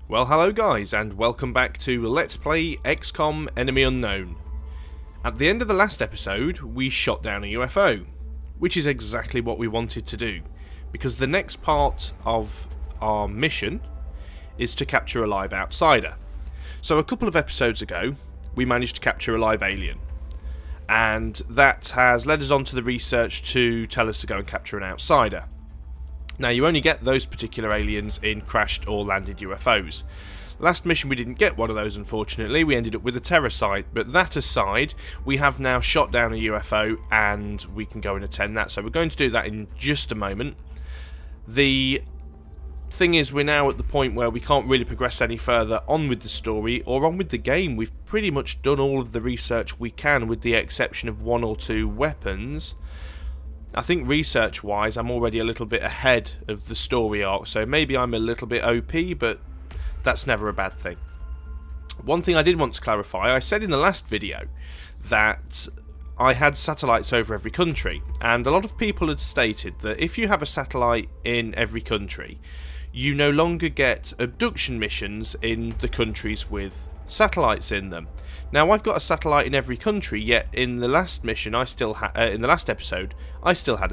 Well, hello guys, and welcome back to Let's Play XCom Enemy Unknown. At the end of the last episode, we shot down a UFO, which is exactly what we wanted to do, because the next part of our mission is to capture a live outsider. So a couple of episodes ago, we managed to capture a live alien, and that has led us on to the research to tell us to go and capture an outsider. Now, you only get those particular aliens in crashed or landed UFOs. Last mission we didn't get one of those, unfortunately. We ended up with a terror site, but that aside, we have now shot down a UFO and we can go and attend that. So we're going to do that in just a moment. The thing is, we're now at the point where we can't really progress any further on with the story or on with the game. We've pretty much done all of the research we can, with the exception of one or two weapons. I think research-wise, I'm already a little bit ahead of the story arc, so maybe I'm a little bit OP, but that's never a bad thing. One thing I did want to clarify, I said in the last video that I had satellites over every country, and a lot of people had stated that if you have a satellite in every country, you no longer get abduction missions in the countries with satellites in them. Now, I've got a satellite in every country, yet in the last mission, in the last episode, I still had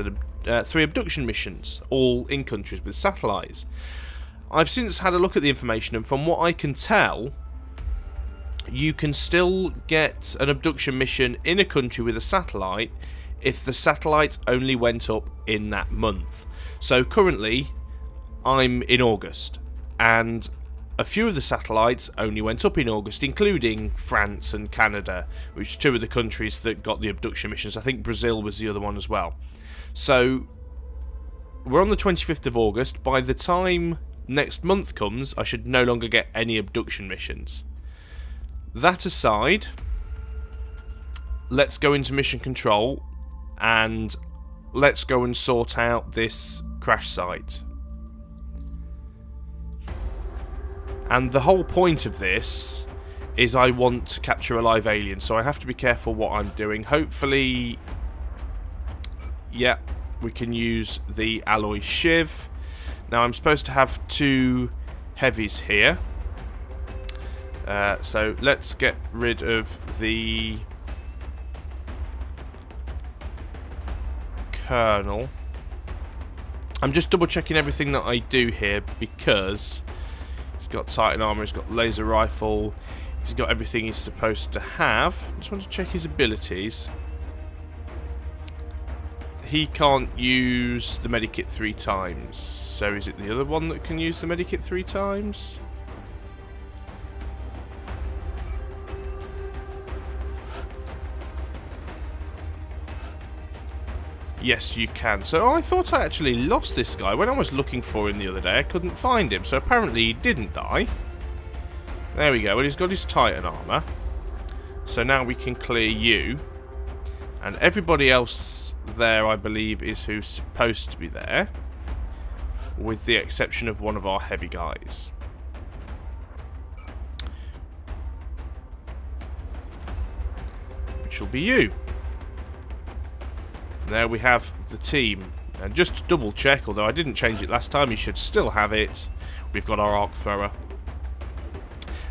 3 abduction missions, all in countries with satellites. I've since had a look at the information, and from what I can tell, you can still get an abduction mission in a country with a satellite if the satellite only went up in that month. So currently, I'm in August, and a few of the satellites only went up in August, including France and Canada, which are 2 of the countries that got the abduction missions. I think Brazil was the other one as well. So we're on the 25th of August. By the time next month comes, I should no longer get any abduction missions. That aside, let's go into mission control and let's go and sort out this crash site. And the whole point of this is I want to capture a live alien, so I have to be careful what I'm doing. Hopefully, yeah, we can use the alloy shiv. Now, I'm supposed to have 2 heavies here. So let's get rid of the kernel. I'm just double checking everything that I do here, because he's got Titan armor, he's got laser rifle, he's got everything he's supposed to have. I just want to check his abilities. He can't use the medikit 3 times. So is it the other one that can use the medikit 3 times? Yes, you can. So I thought I actually lost this guy. When I was looking for him the other day, I couldn't find him. So apparently he didn't die. There we go. Well, he's got his Titan armor. So now we can clear you. And everybody else there, I believe, is who's supposed to be there, with the exception of one of our heavy guys. Which will be you. There we have the team. And just to double check, although I didn't change it last time, you should still have it. We've got our arc thrower.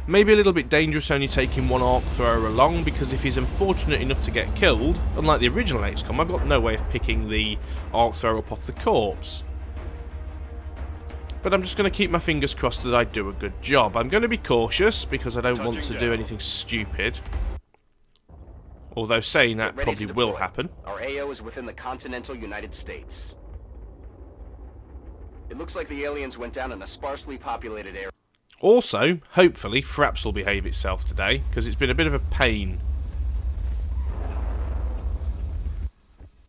Maybe a little bit dangerous only taking one arc thrower along, because if he's unfortunate enough to get killed, unlike the original XCom, I've got no way of picking the arc thrower up off the corpse. But I'm just going to keep my fingers crossed that I do a good job. I'm going to be cautious, because I don't want to do anything stupid. Although saying that probably will happen. Our AO is within the continental United States. It looks like the aliens went down in a sparsely populated area. Also, hopefully, Fraps will behave itself today, because it's been a bit of a pain.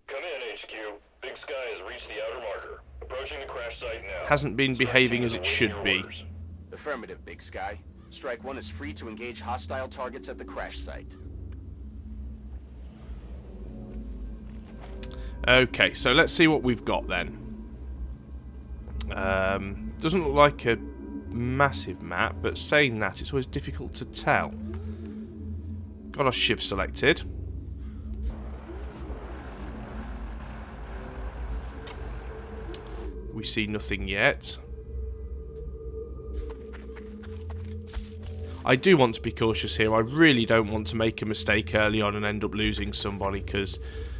Come in, HQ. Big Sky has reached the outer marker. Approaching the crash site now. Hasn't been behaving as it should be. Affirmative, Big Sky. Strike 1 is free to engage hostile targets at the crash site. Okay, so let's see what we've got then. Doesn't look like a massive map, but saying that, it's always difficult to tell. Got our shiv selected. We see nothing yet. I do want to be cautious here. I really don't want to make a mistake early on and end up losing somebody, because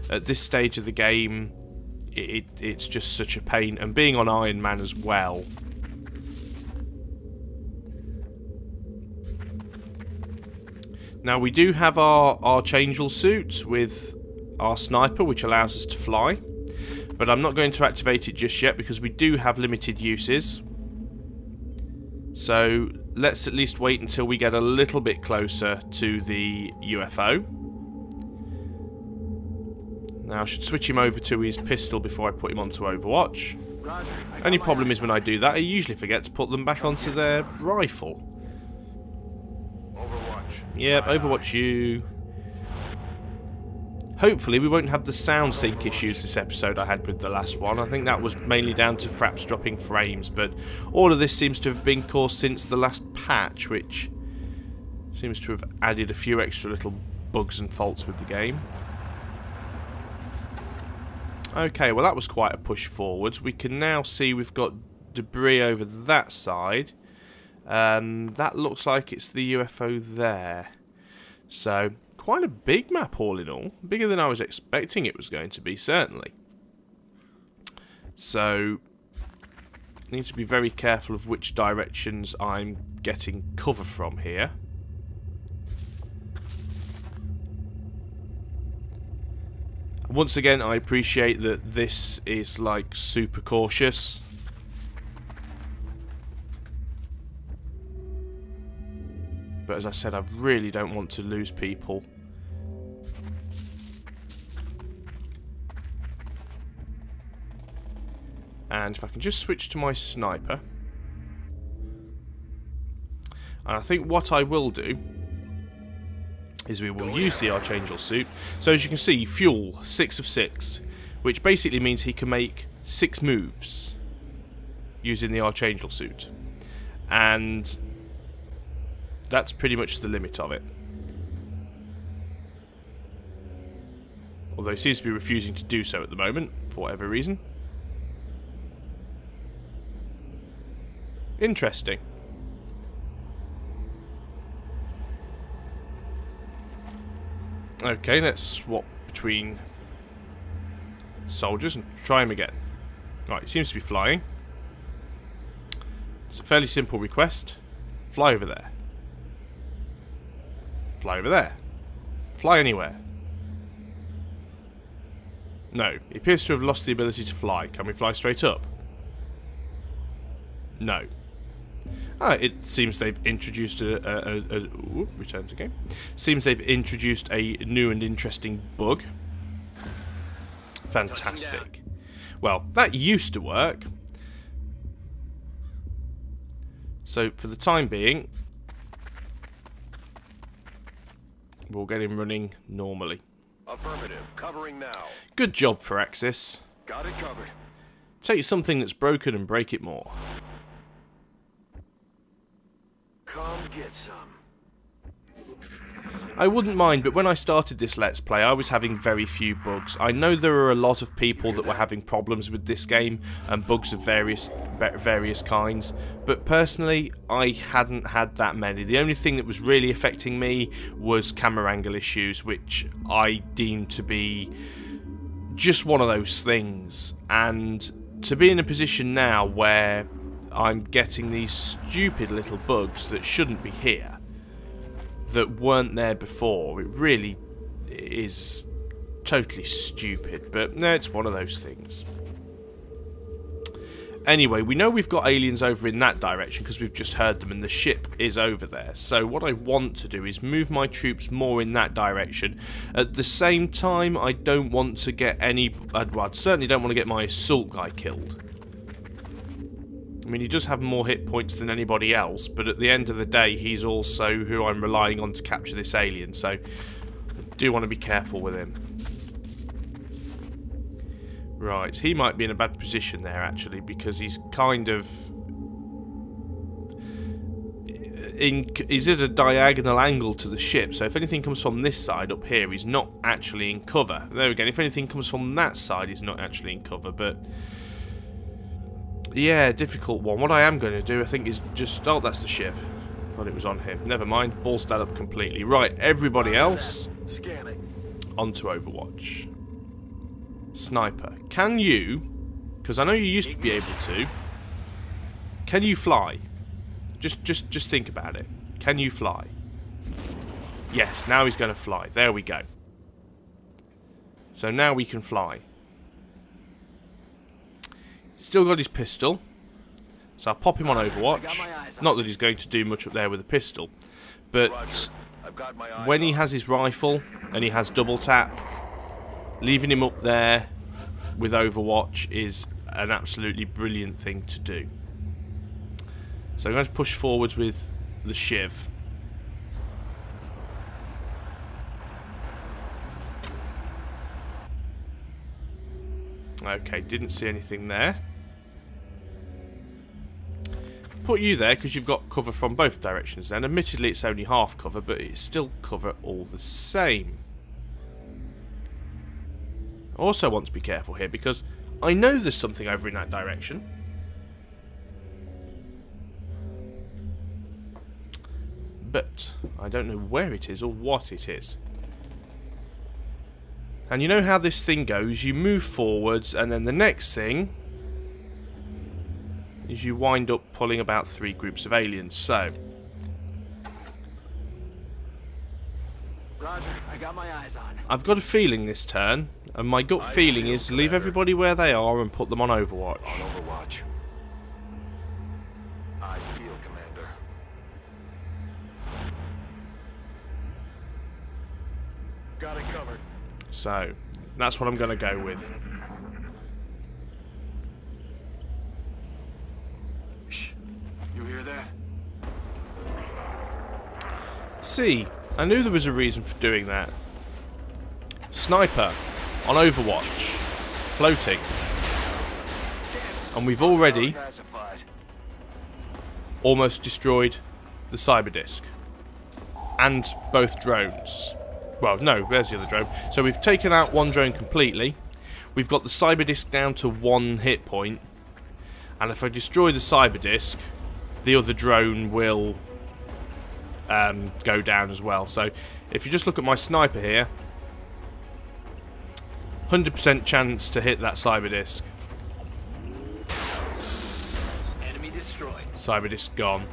at this stage of the game, it's just such a pain. And being on Iron Man as well. Now, we do have our changeable suit with our sniper, which allows us to fly. But I'm not going to activate it just yet, because we do have limited uses. So let's at least wait until we get a little bit closer to the UFO. Now I should switch him over to his pistol before I put him onto Overwatch. Only problem is when I do that, I usually forget to put them back onto their rifle. Yep, Overwatch you. Hopefully we won't have the sound sync issues this episode I had with the last one. I think that was mainly down to fraps dropping frames, but all of this seems to have been caused since the last patch, which seems to have added a few extra little bugs and faults with the game. Okay, well that was quite a push forwards. We can now see we've got debris over that side. That looks like it's the UFO there. So, quite a big map all in all. Bigger than I was expecting it was going to be, certainly. So, need to be very careful of which directions I'm getting cover from here. Once again, I appreciate that this is like super cautious. But as I said, I really don't want to lose people. And if I can just switch to my sniper. And I think what I will do is we will use the Archangel suit. So as you can see, fuel, 6 of 6. Which basically means he can make 6 moves using the Archangel suit. And that's pretty much the limit of it. Although he seems to be refusing to do so at the moment, for whatever reason. Interesting. Okay, let's swap between soldiers and try him again. Right, he seems to be flying. It's a fairly simple request. Fly over there. Fly over there. Fly anywhere. No, he appears to have lost the ability to fly. Can we fly straight up? No. Ah, it seems they've introduced return to game. Seems they've introduced a new and interesting bug. Fantastic. Well, that used to work. So, for the time being, we'll get him running normally. Affirmative. Covering now. Good job, Firaxis. Got it covered. Take something that's broken and break it more. Come get some. I wouldn't mind, but when I started this Let's Play, I was having very few bugs. I know there are a lot of people that were having problems with this game, and bugs of various kinds, but personally, I hadn't had that many. The only thing that was really affecting me was camera angle issues, which I deemed to be just one of those things. And to be in a position now where I'm getting these stupid little bugs that shouldn't be here, that weren't there before, it really is totally stupid, but no, it's one of those things. Anyway, we know we've got aliens over in that direction because we've just heard them and the ship is over there. So what I want to do is move my troops more in that direction. At the same time, I don't want to get any... well, I certainly don't want to get my assault guy killed. I mean, he does have more hit points than anybody else, but at the end of the day, he's also who I'm relying on to capture this alien, so I do want to be careful with him. Right, he might be in a bad position there, actually, because he's kind of... he's at a diagonal angle to the ship, so if anything comes from this side up here, he's not actually in cover. There we go, if anything comes from that side, he's not actually in cover, but... yeah, difficult one. What I am going to do, I think, is just... oh, that's the ship. Thought it was on him. Never mind. Balls that up completely. Right, everybody else Scanning. onto Overwatch. Sniper, can you? Because I know you used to be able to. Can you fly? Just think about it. Can you fly? Yes. Now he's going to fly. There we go. So now we can fly. Still got his pistol. So I'll pop him on Overwatch. Not that he's going to do much up there with a pistol. But when he has his rifle and he has double tap, leaving him up there with Overwatch is an absolutely brilliant thing to do. So I'm going to push forwards with the Shiv. Okay, didn't see anything there. Put you there because you've got cover from both directions then. Admittedly it's only half cover, but it's still cover all the same. I also want to be careful here because I know there's something over in that direction. But I don't know where it is or what it is. And you know how this thing goes, you move forwards and then the next thing is you wind up pulling about 3 groups of aliens. So Roger, I got my eyes on. I've got a feeling this turn, and my gut feeling is leave everybody where they are and put them on Overwatch. On Overwatch. Eyes peeled, Commander. Got it covered. So that's what I'm going to go with. Shh. You hear that? See, I knew there was a reason for doing that. Sniper on Overwatch, floating, and we've already almost destroyed the cyber disc and both drones. Well, no, there's the other drone. So we've taken out one drone completely. We've got the cyber disc down to 1 hit point, and if I destroy the cyber disc, the other drone will go down as well. So if you just look at my sniper here, 100% chance to hit that cyber disc. Enemy destroyed. Cyber disc gone.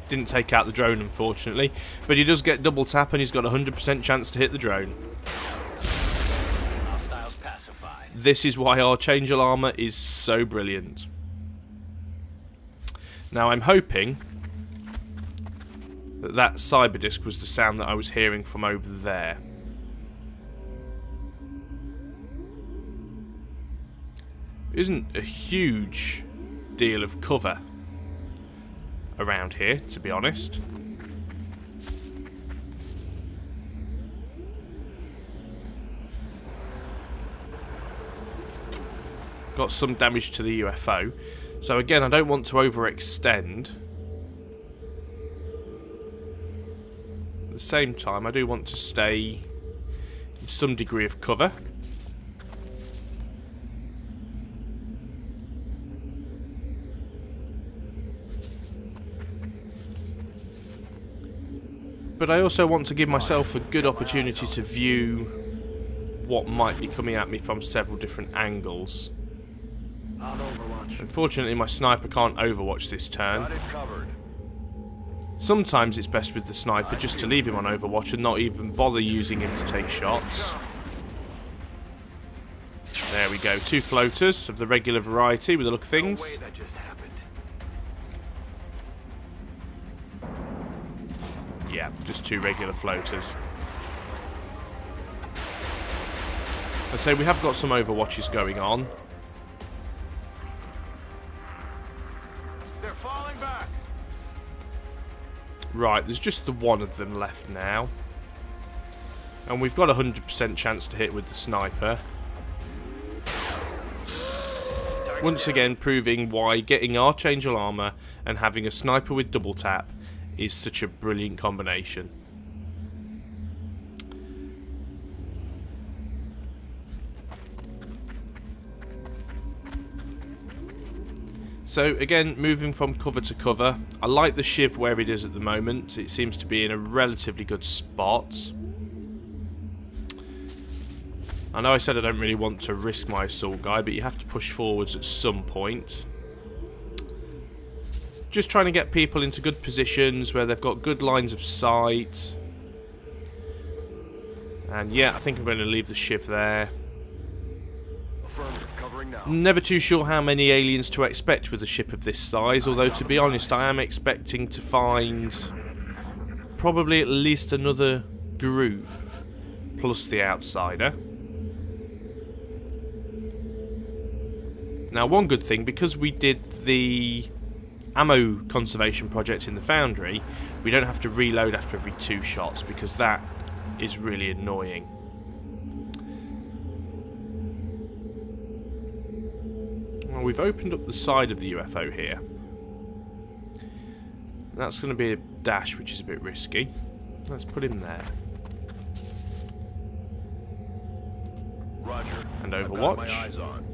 Didn't take out the drone, unfortunately, but he does get double tap and he's got a 100% chance to hit the drone. Hostiles pacified. This is why our changeable armor is so brilliant. Now I'm hoping that that cyber disc was the sound that I was hearing from over there. Isn't a huge deal of cover around here, to be honest. Got some damage to the UFO. So again, I don't want to overextend. At the same time, I do want to stay in some degree of cover. But I also want to give myself a good opportunity to view what might be coming at me from several different angles. On Overwatch. Unfortunately, my sniper can't Overwatch this turn. Got it covered. Sometimes it's best with the sniper just to leave him on Overwatch and not even bother using him to take shots. There we go, 2 floaters of the regular variety with the look of No way things. that just happened. Yeah, just 2 regular floaters. I say we have got some Overwatches going on. They're falling back. Right, there's just the one of them left now. And we've got a 100% chance to hit with the sniper. Once again, proving why getting our changeable armor and having a sniper with double tap is such a brilliant combination. So again, moving from cover to cover. I like the shiv where it is at the moment. It seems to be in a relatively good spot. I know I said I don't really want to risk my assault guy, but you have to push forwards at some point. Just trying to get people into good positions where they've got good lines of sight. And yeah, I think I'm going to leave the shiv there. Affirmative, covering now. Never too sure how many aliens to expect with a ship of this size, although to be honest I am expecting to find probably at least another group plus the outsider. Now one good thing, because we did the ammo conservation project in the foundry, we don't have to reload after every 2 shots, because that is really annoying. Well, we've opened up the side of the UFO here. That's going to be a dash, which is a bit risky. Let's put him there. Roger. And I've got Overwatch. my eyes on.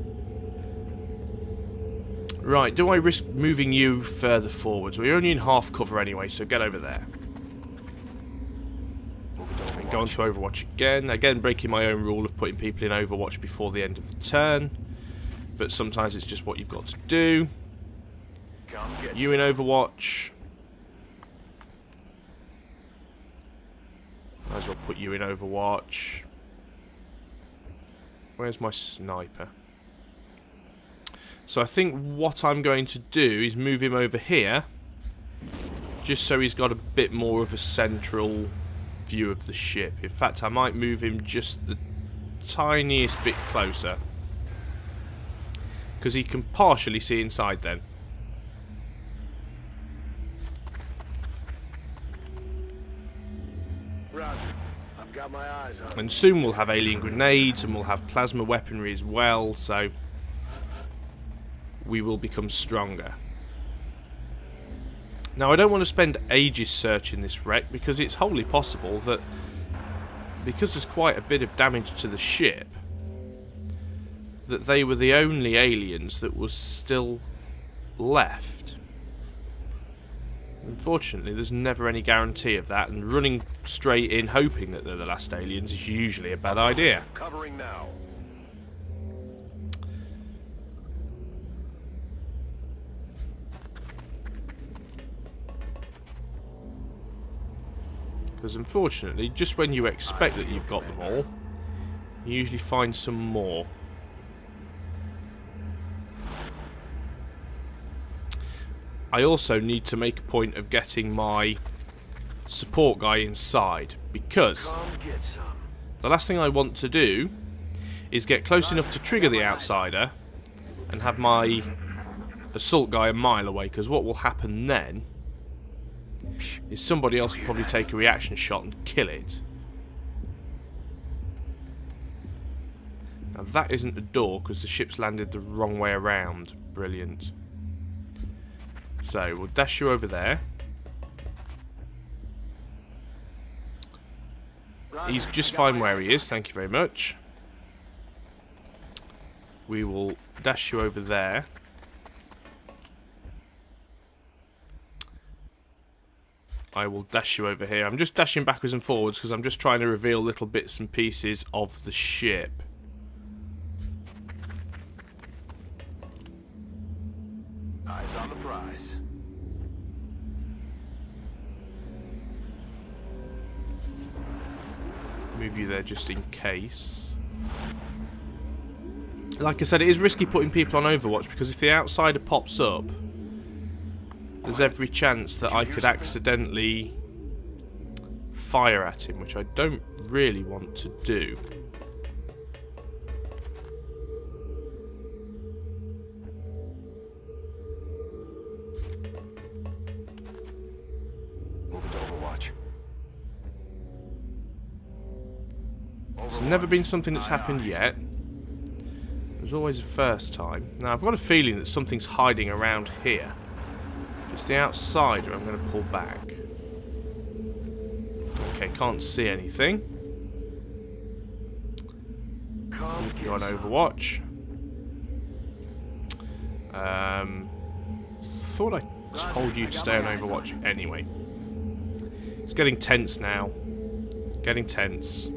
Right, do I risk moving you further forwards? We're only in half cover anyway, so get over there. And go on to Overwatch again. Again, breaking my own rule of putting people in Overwatch before the end of the turn. But sometimes it's just what you've got to do. Come get You in Overwatch. Might as well put you in Overwatch. Where's my sniper? So I think what I'm going to do is move him over here, just so he's got a bit more of a central view of the ship. In fact, I might move him just the tiniest bit closer, because he can partially see inside then. Roger. I've got my eyes on. And soon we'll have alien grenades and we'll have plasma weaponry as well, so we will become stronger. Now I don't want to spend ages searching this wreck, because it's wholly possible that, because there's quite a bit of damage to the ship, that they were the only aliens that was still left. Unfortunately, there's never any guarantee of that, and running straight in hoping that they're the last aliens is usually a bad idea. Covering now. Because unfortunately, just when you expect that you've got them all, you usually find some more. I also need to make a point of getting my support guy inside, because Come get some. the last thing I want to do is get close enough to trigger the outsider and have my assault guy a mile away, because what will happen then is somebody else will probably take a reaction shot and kill it. Now that isn't a door, because the ship's landed the wrong way around. Brilliant. So we'll dash you over there. He's just fine where he is, thank you very much. We will dash you over there. I will dash you over here. I'm just dashing backwards and forwards because I'm just trying to reveal little bits and pieces of the ship. Eyes on the prize. Move you there just in case. Like I said, it is risky putting people on Overwatch, because if the outsider pops up, there's every chance that I could accidentally fire at him, which I don't really want to do. Moving to Overwatch. It's never been something that's happened yet. There's always a first time. Now I've got a feeling that something's hiding around here. If it's the outsider, I'm going to pull back. Okay, can't see anything. Come Go on get some. Overwatch. thought I told you to stay on Overwatch anyway. It's getting tense now. Getting tense.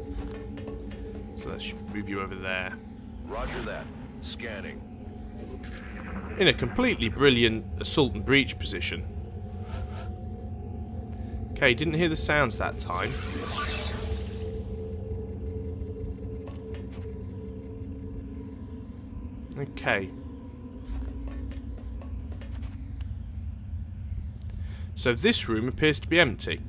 So let's move you over there. Roger that. Scanning. In a completely brilliant assault and breach position. Okay, didn't hear the sounds that time. Okay. So this room appears to be empty.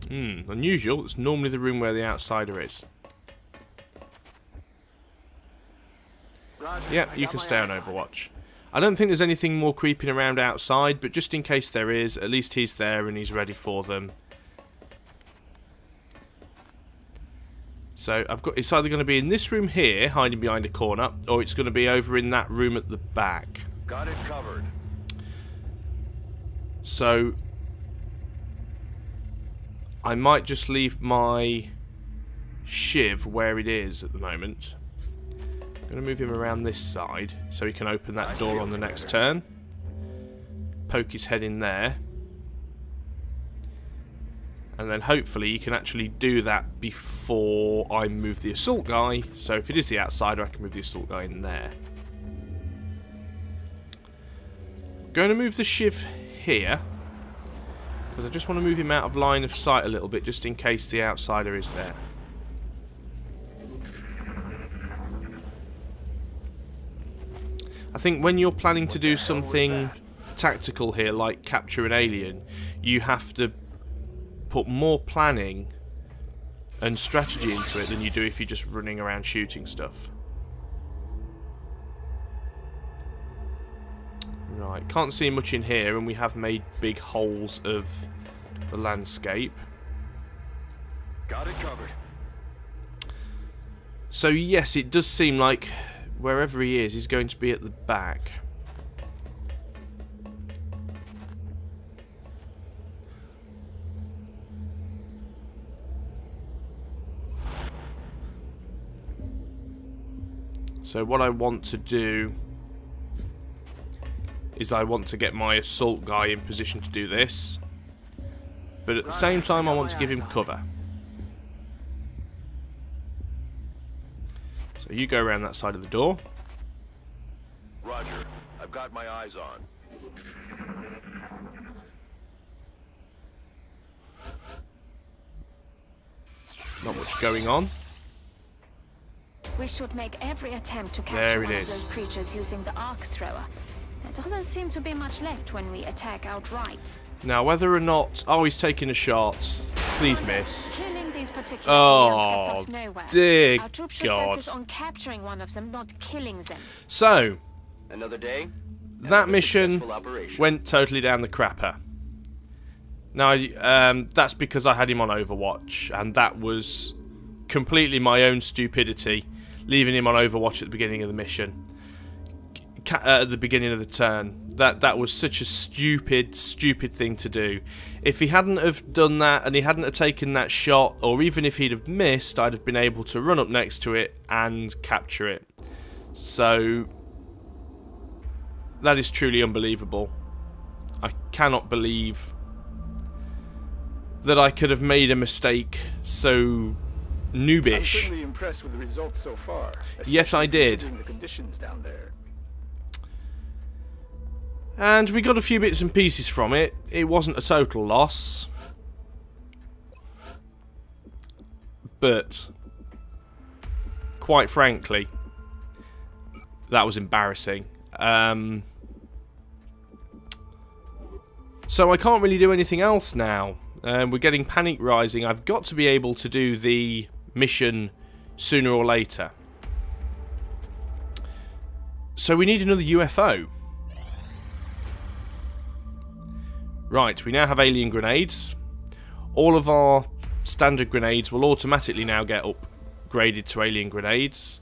Unusual. It's normally the room where the outsider is. Yeah, you can stay on Overwatch. I don't think there's anything more creeping around outside, but just in case there is, at least he's there and he's ready for them. So I've got, it's either going to be in this room here, hiding behind a corner, or it's going to be over in that room at the back. Got it covered. So I might just leave my shiv where it is at the moment. I'm going to move him around this side so he can open that door on the next turn. Poke his head in there. And then hopefully he can actually do that before I move the assault guy. So if it is the outsider, I can move the assault guy in there. I'm going to move the shiv here, because I just want to move him out of line of sight a little bit, just in case the outsider is there. I think when you're planning to do something tactical here, like capture an alien, you have to put more planning and strategy into it than you do if you're just running around shooting stuff. Right, can't see much in here, and we have made big holes of the landscape. Got it covered. So yes, it does seem like wherever he is, he's going to be at the back. So what I want to do is I want to get my assault guy in position to do this, but at the same time I want to give him cover. So you go around that side of the door. Roger. I've got my eyes on. Not much going on. We should make every attempt to There capture it one of is. those creatures using the arc thrower. There doesn't seem to be much left when we attack outright. Now whether or not... Oh, he's taking a shot. Please miss. Killing these particular Oh, aliens gets us nowhere. dear Our troops should God. focus on capturing one of them, not killing them. So, Another day. that another mission successful operation. went totally down the crapper. Now, that's because I had him on Overwatch, and that was completely my own stupidity, leaving him on Overwatch at the beginning of the mission. At the beginning of the turn. That was such a stupid thing to do. If he hadn't have done that, and he hadn't have taken that shot, or even if he'd have missed, I'd have been able to run up next to it and capture it. So, that is truly unbelievable. I cannot believe that I could have made a mistake so noobish. I'm certainly impressed with the results so far. Yes, I did. Considering the conditions down there. And we got a few bits and pieces from it. It wasn't a total loss. But, quite frankly, that was embarrassing. So I can't really do anything else now. We're getting panic rising. I've got to be able to do the mission sooner or later. So we need another UFO. Right, we now have alien grenades. All of our standard grenades will automatically now get upgraded to alien grenades.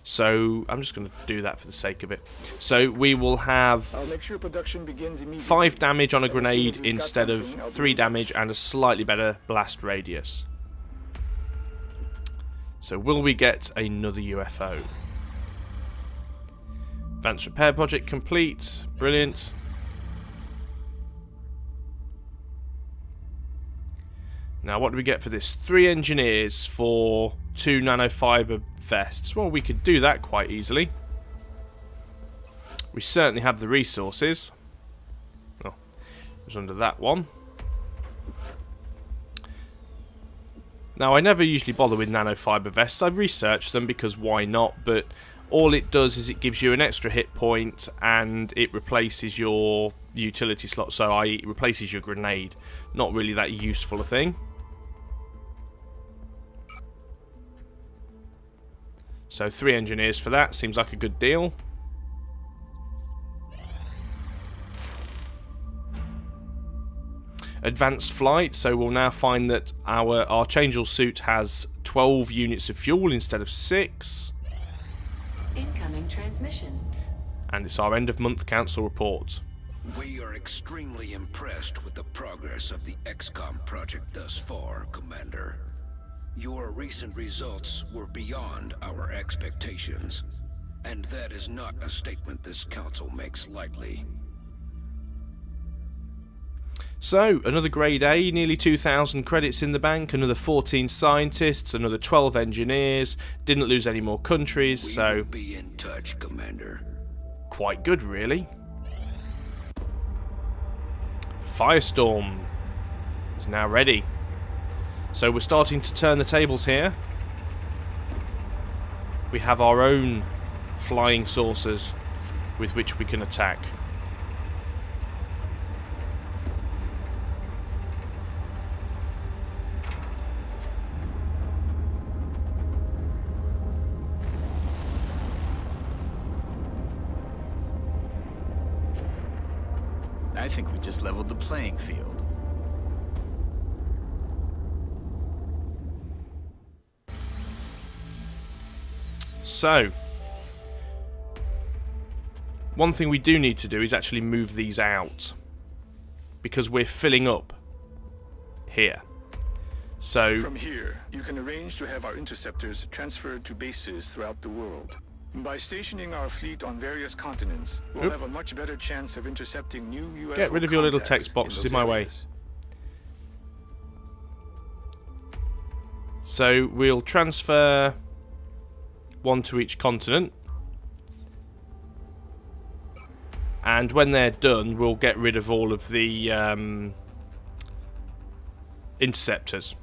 So I'm just going to do that for the sake of it. So we will have I'll make sure production begins immediately. 5 damage on a As soon as grenade we've got instead of something, I'll 3 be- damage and a slightly better blast radius. So will we get another UFO? Advanced repair project complete. Brilliant. Now, what do we get for this? 3 engineers for 2 nanofiber vests. Well, we could do that quite easily. We certainly have the resources. Oh, it was under that one. Now, I never usually bother with nanofiber vests. I research them because why not, but all it does is it gives you an extra hit point and it replaces your utility slot, so i.e. it replaces your grenade. Not really that useful a thing. So 3 engineers for that, seems like a good deal. Advanced flight, so we'll now find that our changeable suit has 12 units of fuel instead of 6. Incoming transmission. And it's our end of month council report. We are extremely impressed with the progress of the XCom project thus far, Commander. Your recent results were beyond our expectations, and that is not a statement this council makes lightly. So, another grade A, nearly 2,000 credits in the bank, another 14 scientists, another 12 engineers, didn't lose any more countries, so... We will be in touch, Commander. Quite good, really. Firestorm is now ready. So we're starting to turn the tables here. We have our own flying saucers with which we can attack. I think we just leveled the playing field. So, one thing we do need to do is actually move these out, because we're filling up here. So, From here, you can arrange to have our interceptors transferred to bases throughout the world. By stationing our fleet on various continents, we'll have a much better chance of intercepting new UFO get rid of your little contacts text boxes in those my way. areas. So we'll transfer one to each continent, and when they're done, we'll get rid of all of the interceptors,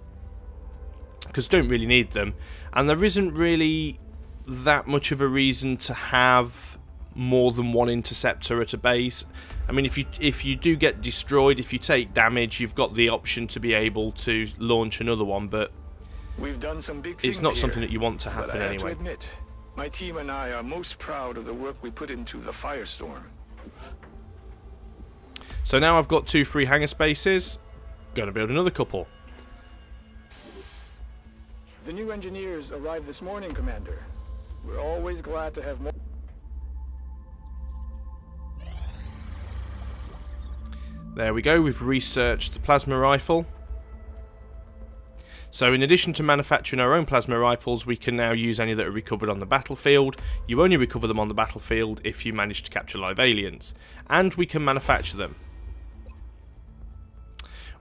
because don't really need them, and there isn't really that much of a reason to have more than one interceptor at a base. I mean, if you do get destroyed, if you take damage, you've got the option to be able to launch another one, but We've done some big things it's not here, something that you want to happen but I have anyway. to admit, my team and I are most proud of the work we put into the Firestorm. So now I've got 2 free hangar spaces. Gonna build another couple. The new engineers arrived this morning, Commander. We're always glad to have more. There we go, we've researched the plasma rifle. So in addition to manufacturing our own plasma rifles, we can now use any that are recovered on the battlefield. You only recover them on the battlefield if you manage to capture live aliens. And we can manufacture them.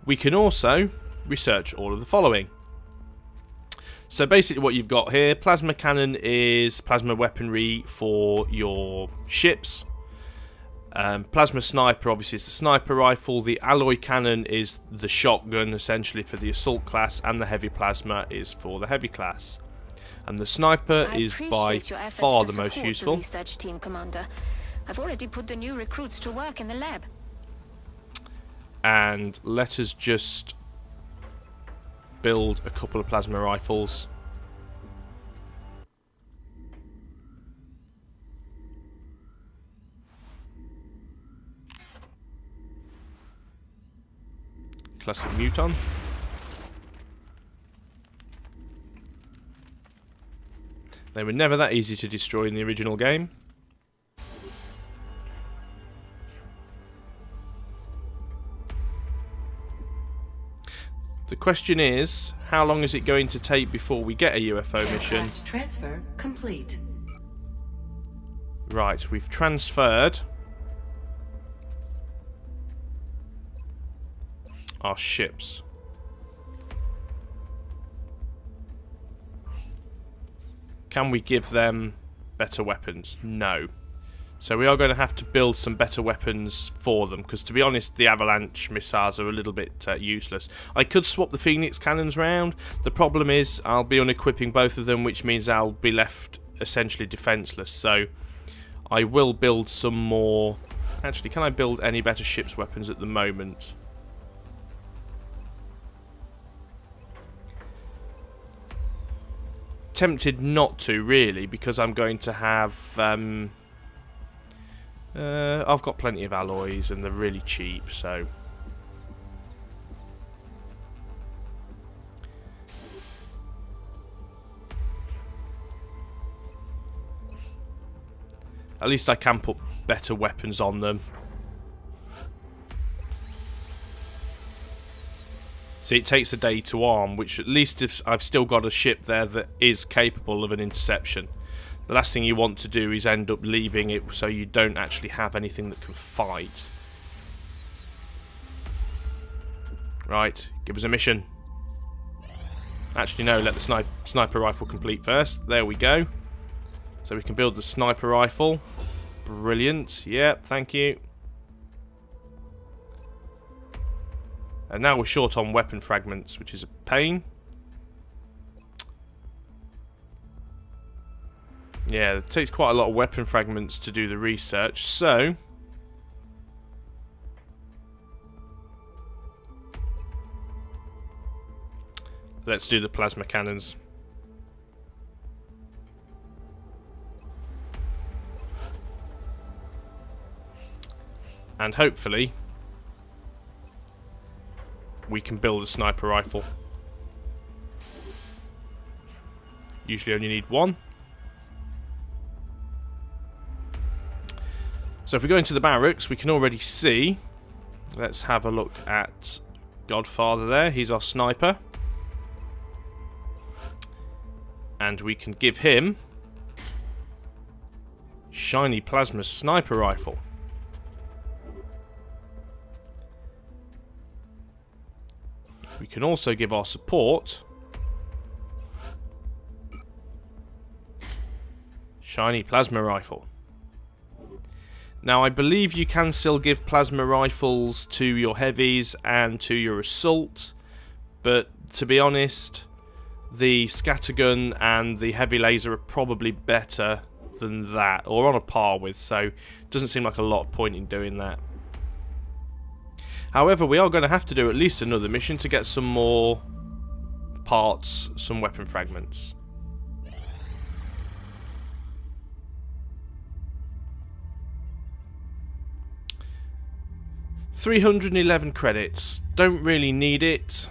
We can also research all of the following. So basically what you've got here, plasma cannon is plasma weaponry for your ships. Plasma sniper obviously is the sniper rifle. The alloy cannon is the shotgun essentially for the assault class, and the heavy plasma is for the heavy class. And the sniper is by far the most useful. Research team, Commander. I've already put the new recruits to work in the lab. And let us just build a couple of plasma rifles. Classic Muton. They were never that easy to destroy in the original game. The question is, how long is it going to take before we get a UFO mission? Transfer complete. Right, we've transferred our ships. Can we give them better weapons? No. So we are going to have to build some better weapons for them, because to be honest, the avalanche missiles are a little bit useless. I could swap the Phoenix cannons round. The problem is I'll be unequipping both of them, which means I'll be left essentially defenseless. So I will build some more. Actually, can I build any better ships' weapons at the moment? Tempted not to, really, because I'm going to have I've got plenty of alloys and they're really cheap, so at least I can put better weapons on them. See, it takes a day to arm, which at least if I've still got a ship there that is capable of an interception. The last thing you want to do is end up leaving it so you don't actually have anything that can fight. Right, give us a mission. Actually, no, let the sniper rifle complete first. There we go. So we can build the sniper rifle. Brilliant. Yep, thank you. And now we're short on weapon fragments, which is a pain. Yeah, it takes quite a lot of weapon fragments to do the research, so let's do the plasma cannons. And hopefully we can build a sniper rifle. Usually only need one. So if we go into the barracks, we can already see. Let's have a look at Godfather there. He's our sniper. And we can give him shiny plasma sniper rifle. We can also give our support shiny plasma rifle. Now, I believe you can still give plasma rifles to your heavies and to your assault, but to be honest, the scattergun and the heavy laser are probably better than that, or on a par with, so it doesn't seem like a lot of point in doing that. However, we are going to have to do at least another mission to get some more parts, some weapon fragments. $311 credits. Don't really need it.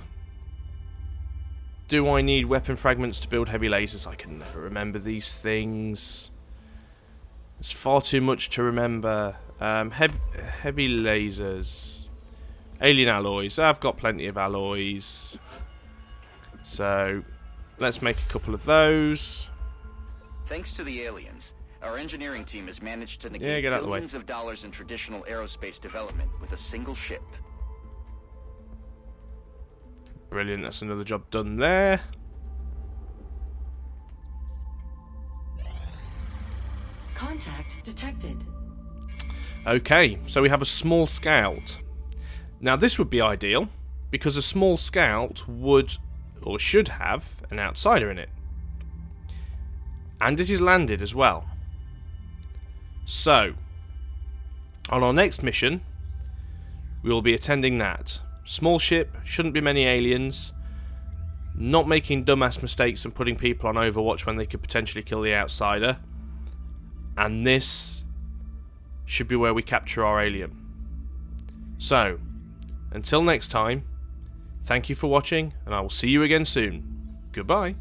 Do I need weapon fragments to build heavy lasers? I can never remember these things. It's far too much to remember. Heavy lasers. Alien alloys. I've got plenty of alloys. So, let's make a couple of those. Thanks to the aliens, our engineering team has managed to negate billions of dollars in traditional aerospace development with a single ship. Brilliant, that's another job done there. Contact detected. Okay, so we have a small scout. Now this would be ideal, because a small scout would, or should have, an outsider in it. And it is landed as well. So, on our next mission, we will be attending that. Small ship, shouldn't be many aliens, not making dumbass mistakes and putting people on Overwatch when they could potentially kill the outsider. And this should be where we capture our alien. So, until next time, thank you for watching, and I will see you again soon. Goodbye.